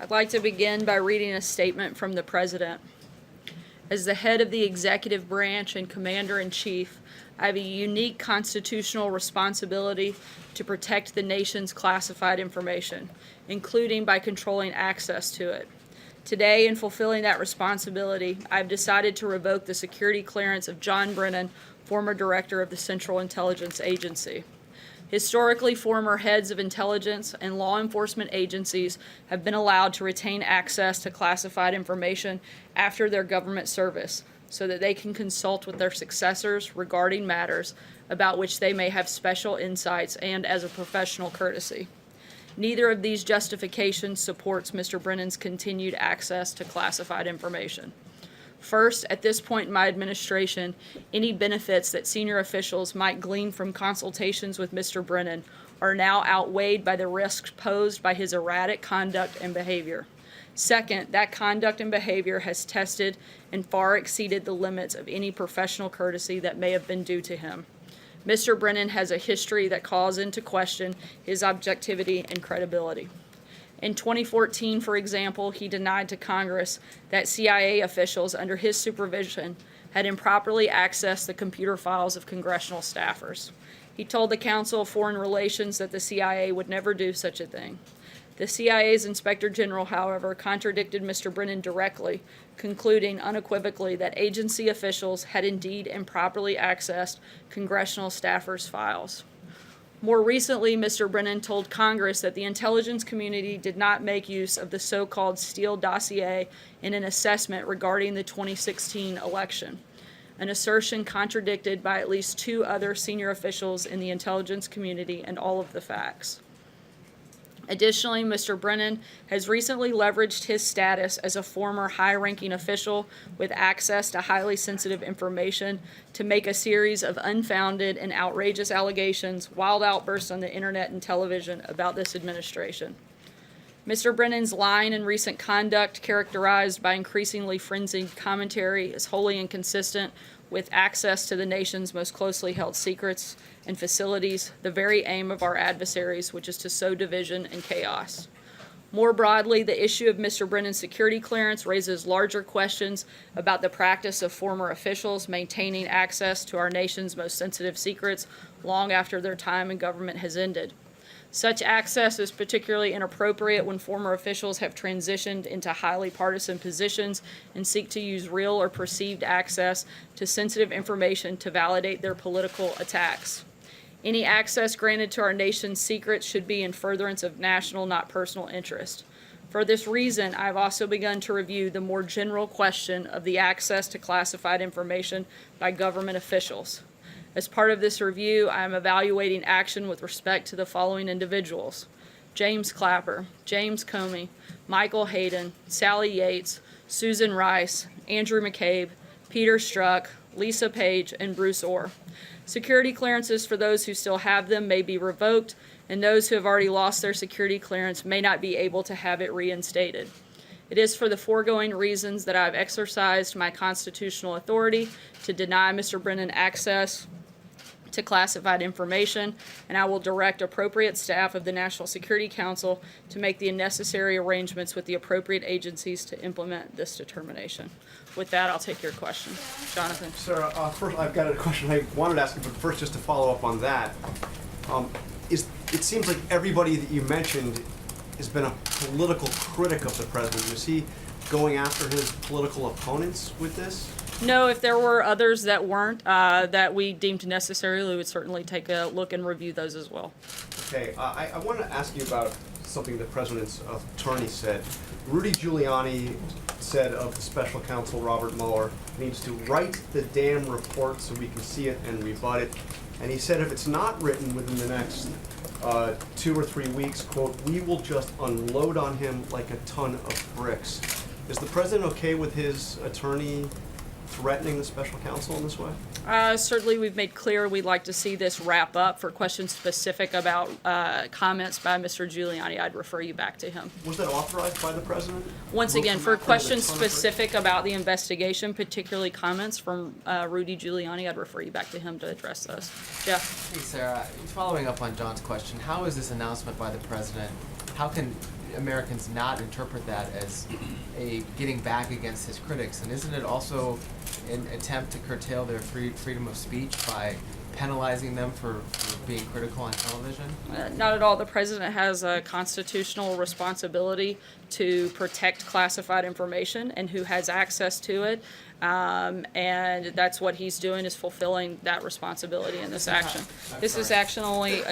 I'd like to begin by reading a statement from the President. As the head of the executive branch and Commander-in-Chief, I have a unique constitutional responsibility to protect the nation's classified information, including by controlling access to it. Today, in fulfilling that responsibility, I've decided to revoke the security clearance of John Brennan, former director of the Central Intelligence Agency. Historically, former heads of intelligence and law enforcement agencies have been allowed to retain access to classified information after their government service so that they can consult with their successors regarding matters about which they may have special insights and as a professional courtesy. Neither of these justifications supports Mr. Brennan's continued access to classified information. First, at this point in my administration, any benefits that senior officials might glean from consultations with Mr. Brennan are now outweighed by the risks posed by his erratic conduct and behavior. Second, that conduct and behavior has tested and far exceeded the limits of any professional courtesy that may have been due to him. Mr. Brennan has a history that calls into question his objectivity and credibility. In 2014, for example, he denied to Congress that CIA officials under his supervision had improperly accessed the computer files of congressional staffers. He told the Council of Foreign Relations that the CIA would never do such a thing. The CIA's Inspector General, however, contradicted Mr. Brennan directly, concluding unequivocally that agency officials had indeed improperly accessed congressional staffers' files. More recently, Mr. Brennan told Congress that the intelligence community did not make use of the so-called Steele dossier in an assessment regarding the 2016 election, an assertion contradicted by at least two other senior officials in the intelligence community and all of the facts. Additionally, Mr. Brennan has recently leveraged his status as a former high-ranking official with access to highly sensitive information to make a series of unfounded and outrageous allegations, wild outbursts on the internet and television about this administration. Mr. Brennan's lying and recent conduct, characterized by increasingly frenzied commentary, is wholly inconsistent with access to the nation's most closely held secrets and facilities, the very aim of our adversaries, which is to sow division and chaos. More broadly, the issue of Mr. Brennan's security clearance raises larger questions about the practice of former officials maintaining access to our nation's most sensitive secrets long after their time in government has ended. Such access is particularly inappropriate when former officials have transitioned into highly partisan positions and seek to use real or perceived access to sensitive information to validate their political attacks. Any access granted to our nation's secrets should be in furtherance of national, not personal interest. For this reason, I have also begun to review the more general question of the access to classified information by government officials. As part of this review, I am evaluating action with respect to the following individuals: James Clapper, James Comey, Michael Hayden, Sally Yates, Susan Rice, Andrew McCabe, Peter Strzok, Lisa Page, and Bruce Orr. Security clearances for those who still have them may be revoked, and those who have already lost their security clearance may not be able to have it reinstated. It is for the foregoing reasons that I have exercised my constitutional authority to deny Mr. Brennan access to classified information, and I will direct appropriate staff of the National Security Council to make the necessary arrangements with the appropriate agencies to implement this determination. With that, I'll take your question. Jonathan. Sarah, first I've got a question I wanted to ask you, but first just to follow up on that. It seems like everybody that you mentioned has been a political critic of the president. Is he going after his political opponents with this? No, if there were others that weren't, that we deemed necessary, we would certainly take a look and review those as well. Okay, I want to ask you about something the president's attorney said. Rudy Giuliani said of the special counsel Robert Mueller needs to write the damn report so we can see it and rebut it. And he said if it's not written within the next 2 or 3 weeks, quote, we will just unload on him like a ton of bricks. Is the president okay with his attorney threatening the special counsel in this way? Certainly, we've made clear we'd like to see this wrap up. For questions specific about comments by Mr. Giuliani, I'd refer you back to him. Was that authorized by the president? Once again, for questions specific about the investigation, particularly comments from Rudy Giuliani, I'd refer you back to him to address those. Jeff? Hey, Sarah. Following up on John's question, how is this announcement by the president, how can Americans not interpret that as a getting back against his critics? And isn't it also an attempt to curtail their freedom of speech by penalizing them for being critical on television? Not at all. The president has a constitutional responsibility to protect classified information and who has access to it. And that's what he's doing, is fulfilling that responsibility in this action. This is action only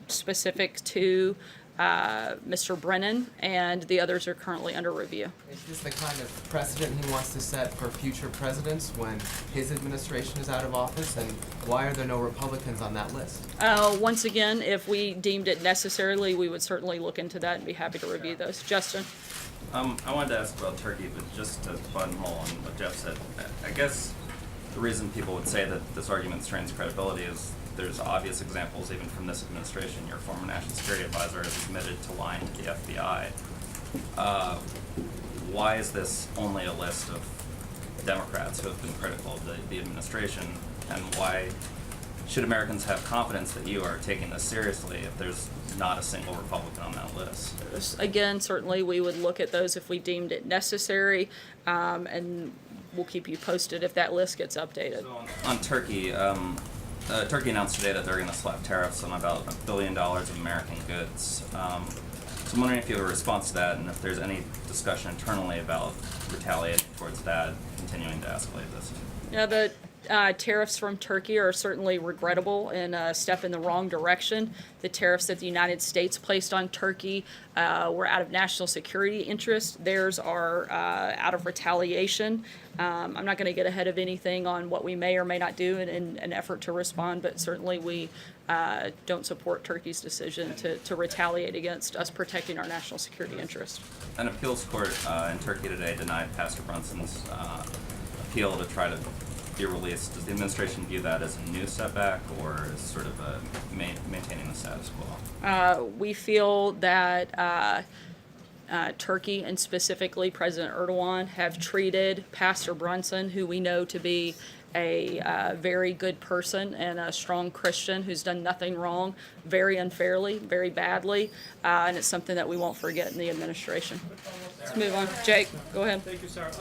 specific to Mr. Brennan, and the others are currently under review. Is this the kind of precedent he wants to set for future presidents when his administration is out of office? And why are there no Republicans on that list? Once again, if we deemed it necessarily, we would certainly look into that and be happy to review those. Justin? I wanted to ask about Turkey, but just to buttonhole on what Jeff said, I guess the reason people would say that this argument strains credibility is there's obvious examples, even from this administration. Your former national security advisor has admitted to lying to the FBI. Why is this only a list of Democrats who have been critical of the administration, and why should Americans have confidence that you are taking this seriously if there's not a single Republican on that list? Again, certainly we would look at those if we deemed it necessary, and we'll keep you posted if that list gets updated. So on Turkey, Turkey announced today that they're going to slap tariffs on about $1 billion of American goods. So I'm wondering if you have a response to that, and if there's any discussion internally about retaliating towards that, continuing to escalate this. Yeah, the tariffs from Turkey are certainly regrettable and a step in the wrong direction. The tariffs that the United States placed on Turkey were out of national security interest. Theirs are out of retaliation. I'm not going to get ahead of anything on what we may or may not do in an effort to respond, but certainly we don't support Turkey's decision to retaliate against us protecting our national security interest. An appeals court in Turkey today denied Pastor Brunson's appeal to try to be released. Does the administration view that as a new setback, or as sort of maintaining the status quo? We feel that Turkey, and specifically President Erdogan, have treated Pastor Brunson, who we know to be a very good person and a strong Christian who's done nothing wrong, very unfairly, very badly, and it's something that we won't forget in the administration. Let's move on. Jake, go ahead. Thank you, Sarah.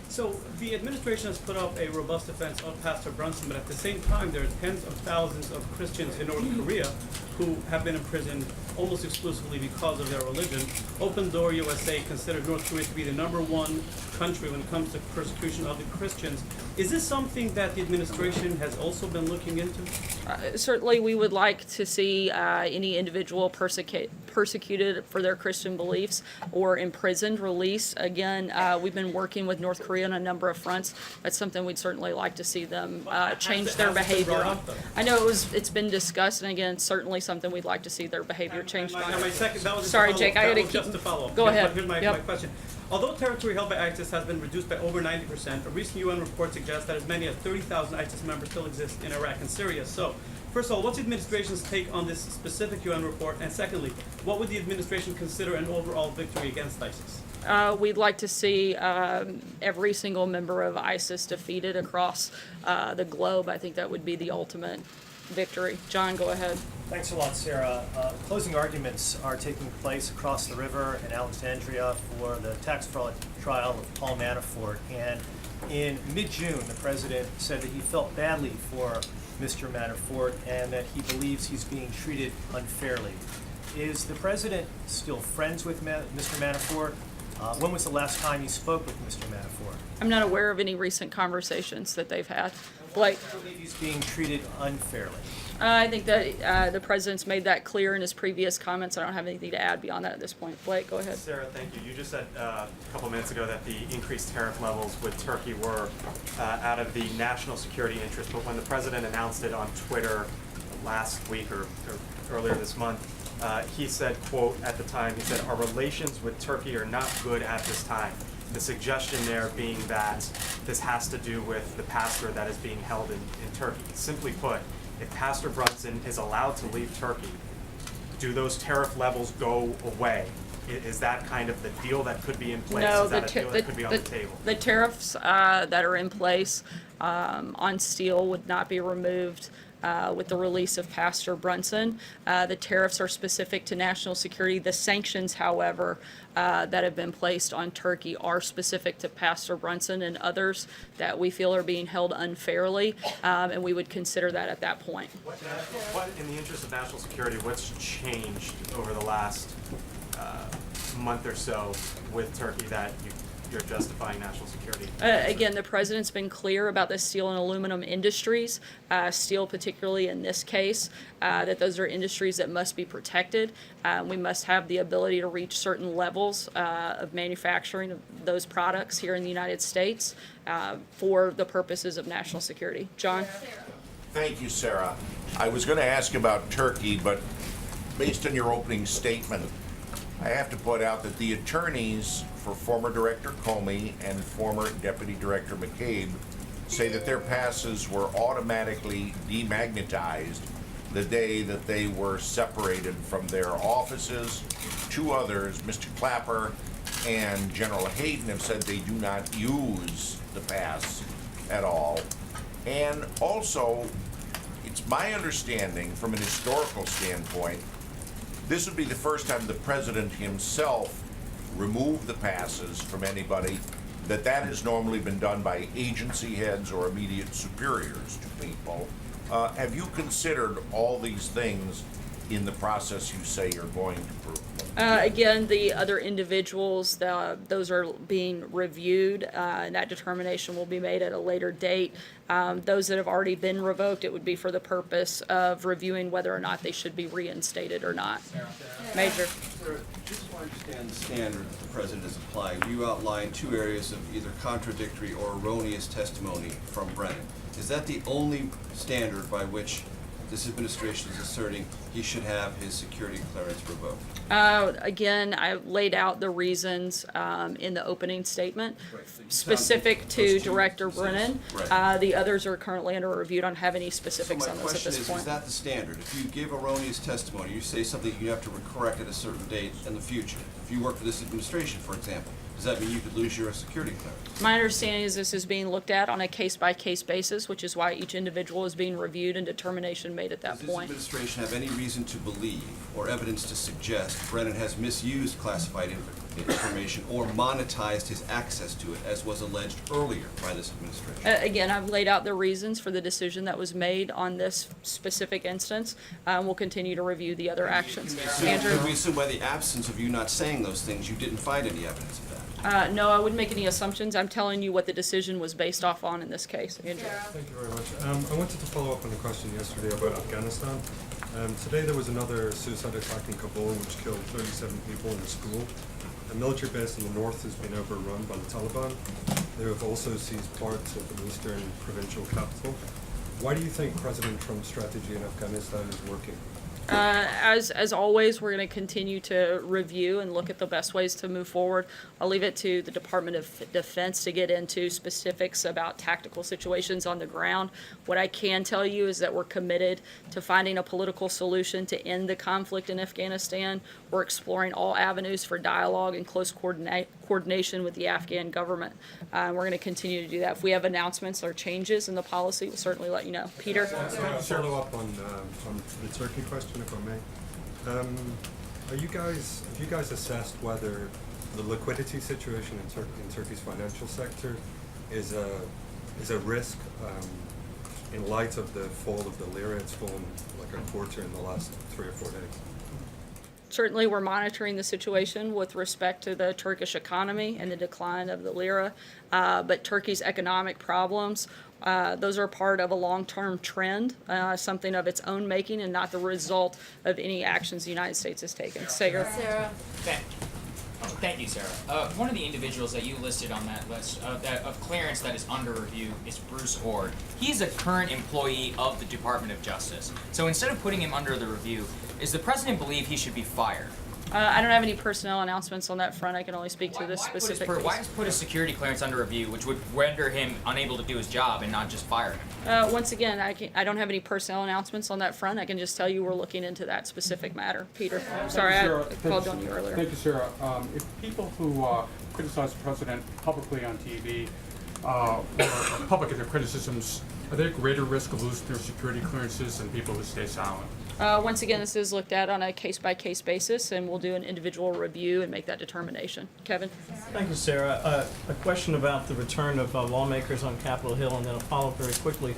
So the administration has put up a robust defense of Pastor Brunson, but at the same time, there are tens of thousands of Christians in North Korea who have been imprisoned almost exclusively because of their religion. Open Door USA considered North Korea to be the #1 country when it comes to persecution of the Christians. Is this something that the administration has also been looking into? Certainly, we would like to see any individual persecuted for their Christian beliefs or imprisoned released. Again, we've been working with North Korea on a number of fronts. That's something we'd certainly like to see them change their behavior on. I know it's been discussed, and again, certainly something we'd like to see their behavior changed on. Sorry, Jake, I gotta keep. Just to follow up. Go ahead. Here's my question. Although territory held by ISIS has been reduced by over 90%, a recent UN report suggests that as many as 30,000 ISIS members still exist in Iraq and Syria. So, first of all, what's the administration's take on this specific UN report? And secondly, what would the administration consider an overall victory against ISIS? We'd like to see every single member of ISIS defeated across the globe. I think that would be the ultimate victory. John, go ahead. Thanks a lot, Sarah. Closing arguments are taking place across the river in Alexandria for the tax fraud trial of Paul Manafort. And in mid-June, the president said that he felt badly for Mr. Manafort and that he believes he's being treated unfairly. Is the president still friends with Mr. Manafort? When was the last time you spoke with Mr. Manafort? I'm not aware of any recent conversations that they've had. Blake? I believe he's being treated unfairly. I think that the president's made that clear in his previous comments. I don't have anything to add beyond that at this point. Blake, go ahead. Sarah, thank you. You just said a couple minutes ago that the increased tariff levels with Turkey were out of the national security interest, but when the president announced it on Twitter last week or earlier this month, he said, quote, at the time, he said, "Our relations with Turkey are not good at this time." The suggestion there being that this has to do with the pastor that is being held in Turkey. Simply put, if Pastor Brunson is allowed to leave Turkey, do those tariff levels go away? Is that kind of the deal that could be in place? No, is that a deal that could be on the table? The tariffs that are in place on steel would not be removed with the release of Pastor Brunson. The tariffs are specific to national security. The sanctions, however, that have been placed on Turkey are specific to Pastor Brunson and others that we feel are being held unfairly, and we would consider that at that point. What, in the interest of national security, what's changed over the last month or so with Turkey that you're justifying national security? Again, the president's been clear about the steel and aluminum industries, steel particularly in this case, that those are industries that must be protected. We must have the ability to reach certain levels of manufacturing of those products here in the United States for the purposes of national security. John? Thank you, Sarah. I was going to ask about Turkey, but based on your opening statement, I have to point out that the attorneys for former Director Comey and former Deputy Director McCabe say that their passes were automatically demagnetized the day that they were separated from their offices. Two others, Mr. Clapper and General Hayden, have said they do not use the pass at all. And also, it's my understanding from an historical standpoint, this would be the first time the president himself removed the passes from anybody, that has normally been done by agency heads or immediate superiors to people. Have you considered all these things in the process you say you're going to prove? Again, the other individuals, those are being reviewed, and that determination will be made at a later date. Those that have already been revoked, it would be for the purpose of reviewing whether or not they should be reinstated or not. Major. Sir, just to understand the standard that the president is applying, you outlined two areas of either contradictory or erroneous testimony from Brennan. Is that the only standard by which this administration is asserting he should have his security clearance revoked? Again, I laid out the reasons in the opening statement, Right, so you specific sound- to those two Director instances, Brennan. right. The others are currently under review. Don't have any So specifics my on this at question this is point. that the standard? If you give erroneous testimony, you say something you have to correct at a certain date in the future. If you work for this administration, for example, does that mean you could lose your security clearance? My understanding is this is being looked at on a case-by-case basis, which is why each individual is being reviewed and determination made at that Does this point. administration have any reason to believe or evidence to suggest Brennan has misused classified information or monetized his access to it, as was alleged earlier by this administration? Again, I've laid out the reasons for the decision that was made on this specific instance. We'll continue to review the other actions. Andrew? Could we assume by the absence of you not saying those things, you didn't find any evidence of that? No, I wouldn't make any assumptions. I'm telling you what the decision was based off on in this case. Andrew? Thank you very much. I wanted to follow up on the question yesterday about Afghanistan. Today there was another suicide attack in Kabul which killed 37 people in a school. A military base in the north has been overrun by the Taliban. They have also seized parts of the eastern provincial capital. Why do you think President Trump's strategy in Afghanistan is working? As always, we're going to continue to review and look at the best ways to move forward. I'll leave it to the Department of Defense to get into specifics about tactical situations on the ground. What I can tell you is that we're committed to finding a political solution to end the conflict in Afghanistan. We're exploring all avenues for dialogue and close coordination with the Afghan government. We're going to continue to do that. If we have announcements or changes in the policy, we'll certainly let you know. Peter? Follow up on the Turkey question, if I may. Have you guys assessed whether the liquidity situation in Turkey's financial sector is a risk in light of the fall of the lira? It's fallen like a quarter in the last 3 or 4 days. Certainly, we're monitoring the situation with respect to the Turkish economy and the decline of the lira, but Turkey's economic problems, those are part of a long-term trend, something of its own making and not the result of any actions the United States has taken. Sager? Thank you, Sarah. One of the individuals that you listed on that list of clearance that is under review is Bruce Ord. He's a current employee of the Department of Justice. So instead of putting him under the review, does the president believe he should be fired? I don't have any personnel announcements on that front. I can only speak to this specific case. Why just put his security clearance under review, which would render him unable to do his job and not just fire him? Once again, I don't have any personnel announcements on that front. I can just tell you we're looking into that specific matter. Peter? Sorry, I called on you earlier. Thank you, Sarah. If people who criticize the president publicly on TV or public in their criticisms Are they at greater risk of losing their security clearances than people who stay silent? Once again, this is looked at on a case-by-case basis, and we'll do an individual review and make that determination. Kevin? Thank you, Sarah. A question about the return of lawmakers on Capitol Hill, and then a follow-up very quickly.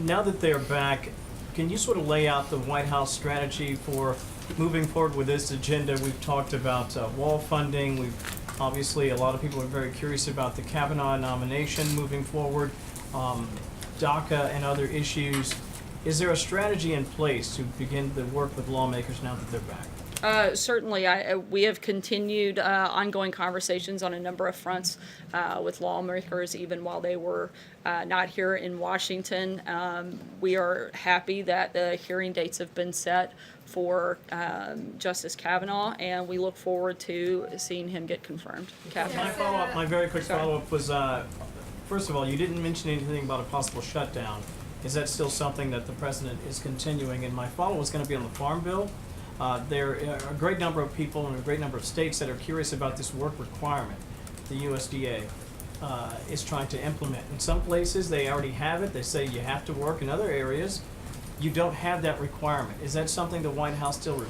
Now that they're back, can you sort of lay out the White House strategy for moving forward with this agenda? We've talked about wall funding. Obviously, a lot of people are very curious about the Kavanaugh nomination moving forward, DACA and other issues. Is there a strategy in place to begin to work with lawmakers now that they're back? Certainly, we have continued ongoing conversations on a number of fronts with lawmakers, even while they were not here in Washington. We are happy that the hearing dates have been set for Justice Kavanaugh, and we look forward to seeing him get confirmed. Catherine? My very quick Sorry. follow-up was, first of all, you didn't mention anything about a possible shutdown. Is that still something that the president is continuing? And my follow-up is going to be on the Farm Bill. There are a great number of people in a great number of states that are curious about this work requirement the USDA is trying to implement. In some places, they already have it. They say you have to work. In other areas, you don't have that requirement. Is that something the White House still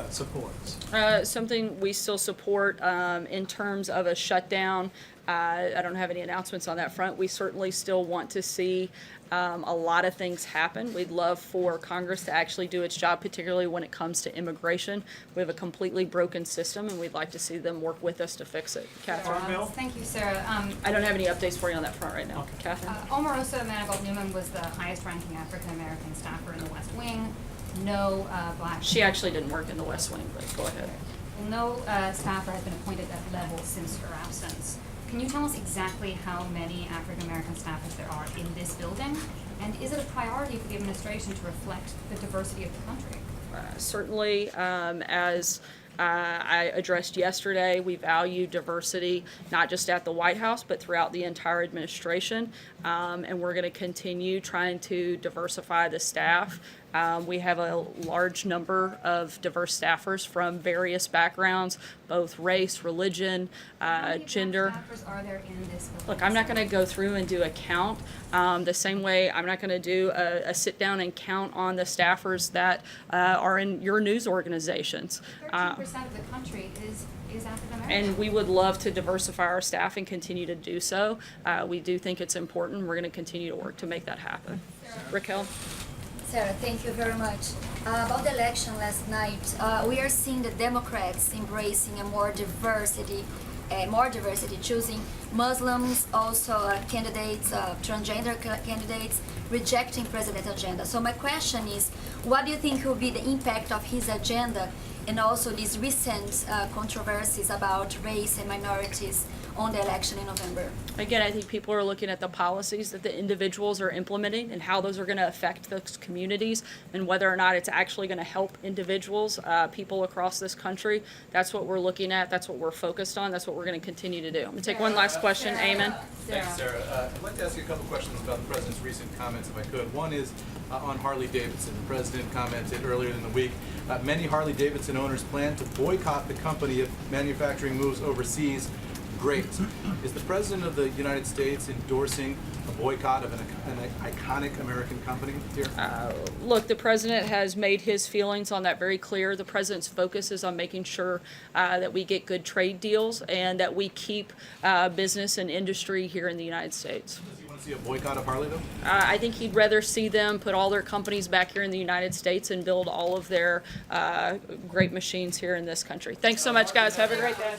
supports? Something we still support in terms of a shutdown. I don't have any announcements on that front. We certainly still want to see a lot of things happen. We'd love for Congress to actually do its job, particularly when it comes to immigration. We have a completely broken system, and we'd like to see them work with us to fix it. Catherine? Thank you, Sarah. I don't have any updates for you on that front right now. Okay. Catherine? Omarosa Manigault Newman was the highest-ranking African-American staffer in the West Wing. No black. She actually didn't work in the West Wing, but go ahead. Well, no staffer has been appointed at that level since her absence. Can you tell us exactly how many African-American staffers there are in this building? And is it a priority for the administration to reflect the diversity of the country? Certainly, as I addressed yesterday, we value diversity, not just at the White House, but throughout the entire administration. And we're going to continue trying to diversify the staff. We have a large number of diverse staffers from various backgrounds, both race, religion, gender. How many staffers are there in this building? Look, I'm not going to go through and do a count. The same way I'm not going to do a sit down and count on the staffers that are in your news organizations. 13% of the country is African American. And we would love to diversify our staff and continue to do so. We do think it's important. We're going to continue to work to make that happen. Raquel? Sarah, thank you very much. About the election last night, we are seeing the Democrats embracing more diversity, choosing Muslims, also candidates, transgender candidates, rejecting president's agenda. So my question is, what do you think will be the impact of his agenda and also these recent controversies about race and minorities on the election in November? Again, I think people are looking at the policies that the individuals are implementing and how those are going to affect those communities and whether or not it's actually going to help individuals, people across this country. That's what we're looking at. That's what we're focused on. That's what we're going to continue to do. I'm going to take one last question. Eamon? Thanks, Sarah. I'd like to ask you a couple questions about the President's recent comments, if I could. One is on Harley-Davidson. The President commented earlier in the week, many Harley-Davidson owners plan to boycott the company if manufacturing moves overseas. Great. Is the President of the United States endorsing a boycott of an iconic American company here? Look, the President has made his feelings on that very clear. The President's focus is on making sure that we get good trade deals and that we keep business and industry here in the United States. Does he want to see a boycott of Harley, though? I think he'd rather see them put all their companies back here in the United States and build all of their great machines here in this country. Thanks so much, guys. Have a great day.